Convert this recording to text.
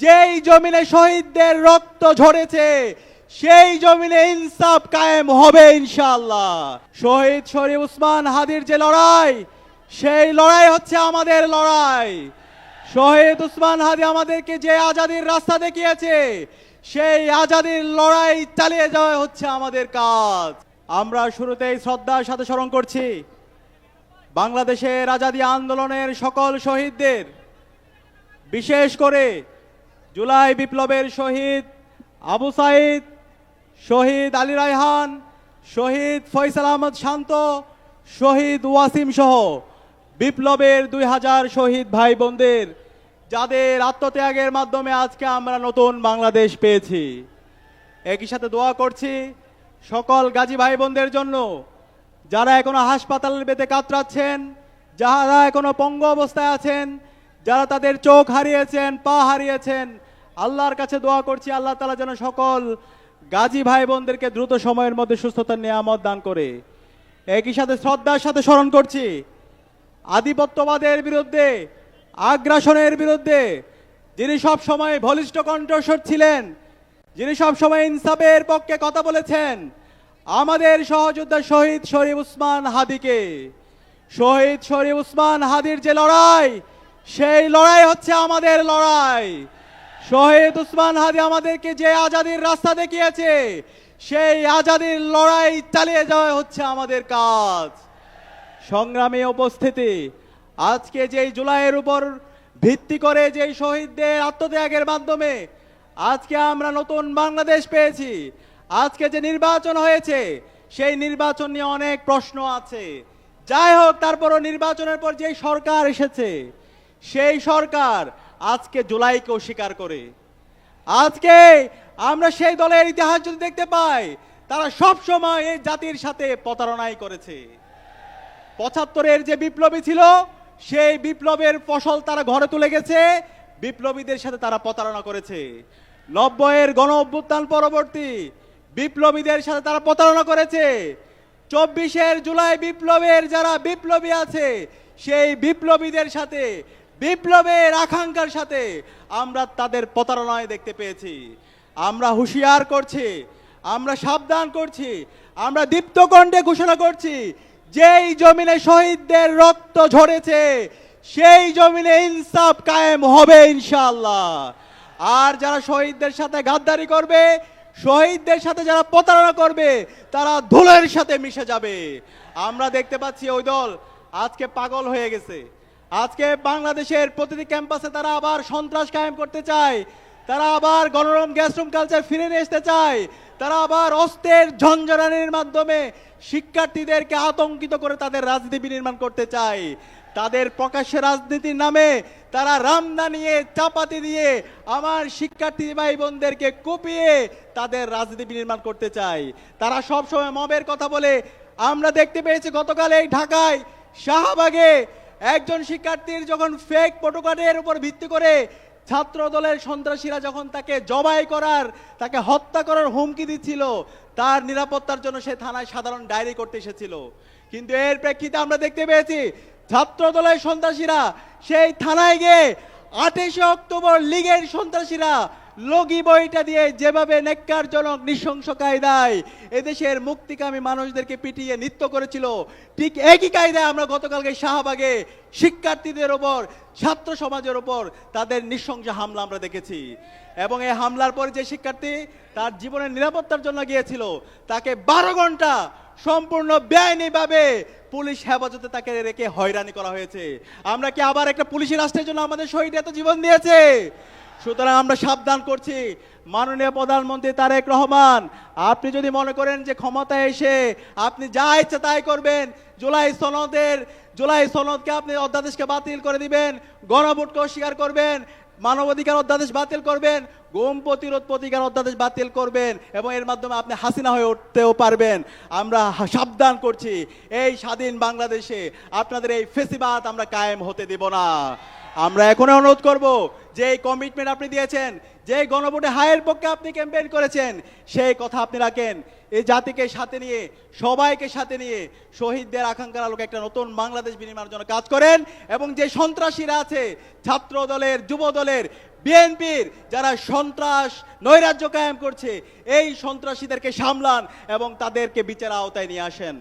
যেই জমিনে শহীদদের রক্ত ঝরেছে সেই জমিনে ইনসাফ কায়েম হবে ইনশাআল্লাহ। শহীদ শরীফ ওসমান হাদির যে লড়াই, সেই লড়াই হচ্ছে আমাদের লড়াই। শহীদ ওসমান হাদি আমাদেরকে যে আজাদির রাস্তা দেখিয়েছে, সেই আজাদির লড়াই চালিয়ে যাওয়া হচ্ছে আমাদের কাজ। আমরা শুরুতেই শ্রদ্ধার সাথে স্মরণ করছি বাংলাদেশের আজাদি আন্দোলনের সকল শহীদদের, বিশেষ করে জুলাই বিপ্লবের শহীদ আবু সাইদ, শহীদ আলী রায়হান, শহীদ ফয়সাল আহমদ শান্ত, শহীদ ওয়াসিম সহ বিপ্লবের 2000 শহীদ ভাই বোনদের, যাদের আত্মত্যাগের মাধ্যমে আজকে আমরা নতুন বাংলাদেশ পেয়েছি। একই সাথে দোয়া করছি সকল গাজী ভাই বোনদের জন্য, যারা এখনো হাসপাতালের বেতে কাতরাচ্ছেন, যারা এখনো পঙ্গু অবস্থায় আছেন, যারা তাদের চোখ হারিয়েছেন, পা হারিয়েছেন। আল্লাহর কাছে দোয়া করছি আল্লাহ তাআলা যেন সকল গাজী ভাই বোনদেরকে দ্রুত সময়ের মধ্যে সুস্থতার নিয়ামত দান করে। একই সাথে শ্রদ্ধার সাথে স্মরণ করছি আধিপত্যবাদের বিরুদ্ধে, আগ্রাসনের বিরুদ্ধে যিনি সব সময় বলিষ্ঠ কণ্ঠস্বর ছিলেন, যিনি সব সময় ইনসাফের পক্ষে কথা বলেছেন, আমাদের সহযোদ্ধা শহীদ শরীফ ওসমান হাদিকে। শহীদ শরীফ ওসমান হাদির যে লড়াই, সেই লড়াই হচ্ছে আমাদের লড়াই। শহীদ ওসমান হাদি আমাদেরকে যে আজাদির রাস্তা দেখিয়েছে, সেই আজাদির লড়াই চালিয়ে যাওয়া হচ্ছে আমাদের কাজ। সংগ্রামী উপস্থিতি, আজকে যেই জুলাইয়ের উপর ভিত্তি করে যেই শহীদদের আত্মত্যাগের মাধ্যমে আজকে আমরা নতুন বাংলাদেশ পেয়েছি, আজকে যে নির্বাচন হয়েছে, সেই নির্বাচন নিয়ে অনেক প্রশ্ন আছে। যাই হোক, তারপরও নির্বাচনের পর যেই সরকার এসেছে, সেই সরকার আজকে জুলাইকেও স্বীকার করে। আজকে আমরা সেই দলের ইতিহাস যদি দেখতে পাই, তারা সব সময় এই জাতির সাথে প্রতারণাই করেছে। 75-এর যে বিপ্লবী ছিল, সেই বিপ্লবের ফসল তারা ঘরে তুলে গেছে, বিপ্লবীদের সাথে তারা প্রতারণা করেছে। 90-এর গণ অভ্যুত্থান পরবর্তী বিপ্লবীদের সাথে তারা প্রতারণা করেছে। 24-এর জুলাই বিপ্লবের যারা বিপ্লবী আছে, সেই বিপ্লবীদের সাথে, বিপ্লবের আকাঙ্ক্ষার সাথে আমরা তাদের প্রতারণায় দেখতে পেয়েছি। আমরা হুঁশিয়ার করছি, আমরা সাবধান করছি, আমরা দীপ্ত কণ্ঠে ঘোষণা করছি, যেই জমিনে শহীদদের রক্ত ঝরেছে সেই জমিনে ইনসাফ কায়েম হবে ইনশাআল্লাহ। আর যারা শহীদদের সাথে গাদ্দারি করবে, শহীদদের সাথে যারা প্রতারণা করবে, তারা ধুলোর সাথে মিশে যাবে। আমরা দেখতে পাচ্ছি ওই দল আজকে পাগল হয়ে গেছে। আজকে বাংলাদেশের প্রতিটি ক্যাম্পাসে তারা আবার সন্ত্রাস কায়েম করতে চায়, তারা আবার গণরম গ্যাসরুম কালচার ফিরে নিয়ে আসতে চায়, তারা আবার অস্ত্রের ঝঞ্ঝানির মাধ্যমে শিক্ষার্থীদেরকে আতঙ্কিত করে তাদের রাজনীতি বিনির্মাণ করতে চায়। তাদের প্রকাশ্যে রাজনীতির নামে তারা রামদা নিয়ে, চাপাতি দিয়ে আমার শিক্ষার্থী ভাই বোনদেরকে কুপিয়ে তাদের রাজনীতি বিনির্মাণ করতে চায়। তারা সবসময় মবের কথা বলে। আমরা দেখতে পেয়েছি গতকাল এই ঢাকায় শাহবাগে একজন শিক্ষার্থীর যখন ফেক ফটোকার্ডের উপর ভিত্তি করে ছাত্র দলের সন্ত্রাসীরা যখন তাকে জবাই করার, তাকে হত্যা করার হুমকি দিচ্ছিল, তার নিরাপত্তার জন্য সে থানায় সাধারণ ডায়েরি করতে এসেছিল। কিন্তু এর প্রেক্ষিতে আমরা দেখতে পেয়েছি ছাত্র দলের সন্ত্রাসীরা সেই থানায় গিয়ে 28 অক্টোবর লীগের সন্ত্রাসীরা লগি বইটা দিয়ে যেভাবে নেককারজনক নৃশংস কায়দায় এদেশের মুক্তিকামী মানুষদেরকে পিটিয়ে নৃত্য করেছিল, ঠিক একই কায়দায় আমরা গতকালকে শাহবাগে শিক্ষার্থীদের ওপর, ছাত্র সমাজের ওপর তাদের নৃশংস হামলা আমরা দেখেছি। এবং এই হামলার পর যে শিক্ষার্থী তার জীবনের নিরাপত্তার জন্য গিয়েছিল, তাকে 12 ঘন্টা সম্পূর্ণ বেআইনিভাবে পুলিশ হেফাজতে তাকে রেখে হয়রানি করা হয়েছে। আমরা কি আবার একটা পুলিশি রাষ্ট্রের জন্য আমাদের শহীদ এত জীবন দিয়েছে? সুতরাং আমরা সাবধান করছি, মাননীয় প্রধানমন্ত্রী তারেক রহমান, আপনি যদি মনে করেন যে ক্ষমতায় এসে আপনি যা ইচ্ছা তাই করবেন, জুলাই সনদকে আপনি অধ্যাদেশকে বাতিল করে দিবেন, গণভোটকে অস্বীকার করবেন, মানবাধিকার অধ্যাদেশ বাতিল করবেন, গুম প্রতিরোধ প্রতিকার অধ্যাদেশ বাতিল করবেন, এবং এর মাধ্যমে আপনি হাসিনা হয়ে উঠতেও পারবেন। আমরা সাবধান করছি, এই স্বাধীন বাংলাদেশে আপনাদের এই ফেসিবাদ আমরা কায়েম হতে দেব না। আমরা এখন অনুরোধ করব, যে এই কমিটমেন্ট আপনি দিয়েছেন, যে গণভোটে হায়ের পক্ষে আপনি ক্যাম্পেইন করেছেন, সেই কথা আপনি রাখেন। এই জাতিকে সাথে নিয়ে, সবাইকে সাথে নিয়ে শহীদদের আকাঙ্ক্ষার আলোকে একটা নতুন বাংলাদেশ বিনির্মাণের জন্য কাজ করেন। এবং যে সন্ত্রাসীরা আছে ছাত্র দলের, যুব দলের, বিএনপির যারা সন্ত্রাস নৈরাজ্য কায়েম করছে, এই সন্ত্রাসীদেরকে সামলান এবং তাদেরকে বিচার আওতায় নিয়ে আসেন।